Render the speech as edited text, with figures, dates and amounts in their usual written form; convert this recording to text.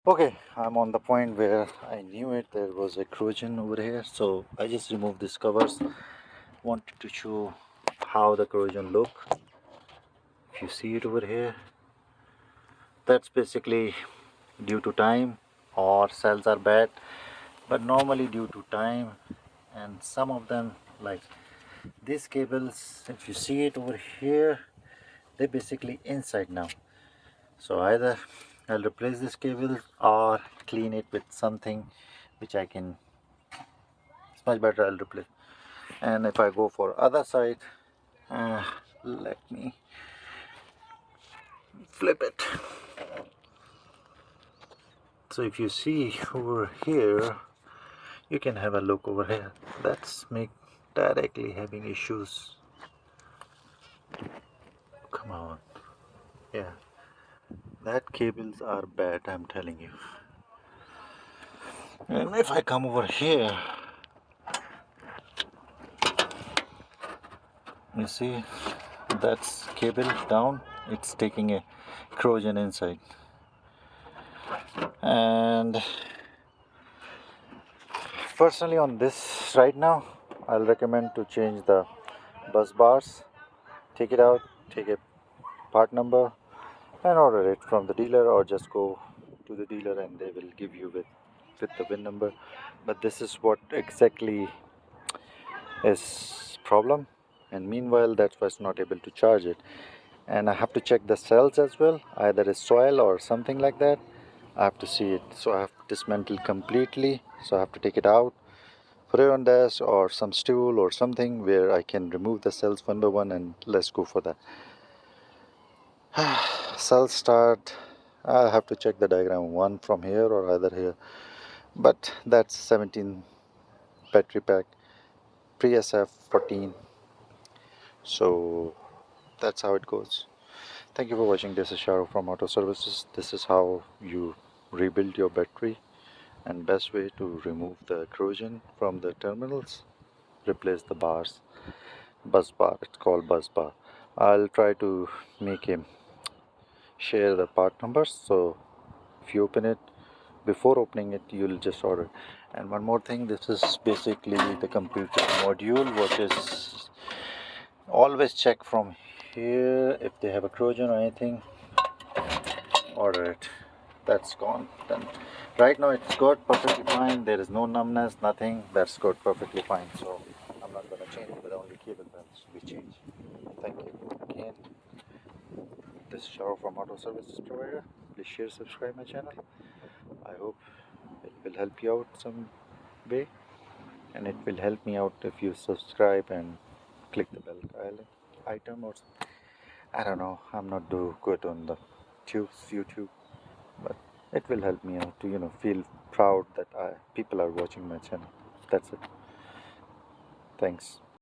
Okay, I'm on the point where I knew it, there was a corrosion over here, so I just removed these covers. Wanted to show how the corrosion look. If you see it over here, that's basically due to time, or cells are bad, but normally due to time. And some of them, like these cables, if you see it over here, they're basically inside now. So either I'll replace this cable or clean it with something which I can. It's much better, I'll replace. And if I go for other side, let me flip it. So if you see over here, you can have a look over here. That's me directly having issues. Come on. Yeah, that cables are bad, I'm telling you. And if I come over here, you see that's cable down, it's taking a corrosion inside. And personally on this right now, I'll recommend to change the bus bars. Take it out, take a part number and order it from the dealer, or just go to the dealer and they will give you with the VIN number. But this is what exactly is problem, and meanwhile that's why it's not able to charge it. And I have to check the cells as well, either it's soil or something like that. I have to see it, so I have to dismantle completely. So I have to take it out, put it on desk or some stool or something where I can remove the cells one by one, and let's go for that. Cell start, I have to check the diagram, one from here or either here, but that's 17 battery pack, pre-SF 14. So that's how it goes. Thank you for watching. This is Shahrukh from Auto Services. This is how you rebuild your battery, and best way to remove the corrosion from the terminals. Replace the bars, bus bar, it's called bus bar. I'll try to make him share the part numbers, so if you open it, before opening it you'll just order. And one more thing, this is basically the computer module, which is always check from here. If they have a corrosion or anything, order it. That's gone. Then right now it's good, perfectly fine. There is no numbness, nothing. That's good, perfectly fine. So I'm not going to change it, but only cable belts we change. Thank you again. This is Shahrukh from Auto Services Provider. Please share, subscribe my channel. I hope it will help you out some way, and it will help me out if you subscribe and click the bell item, or I don't know, I'm not too good on the YouTube, but it will help me out to feel proud that people are watching my channel. That's it. Thanks.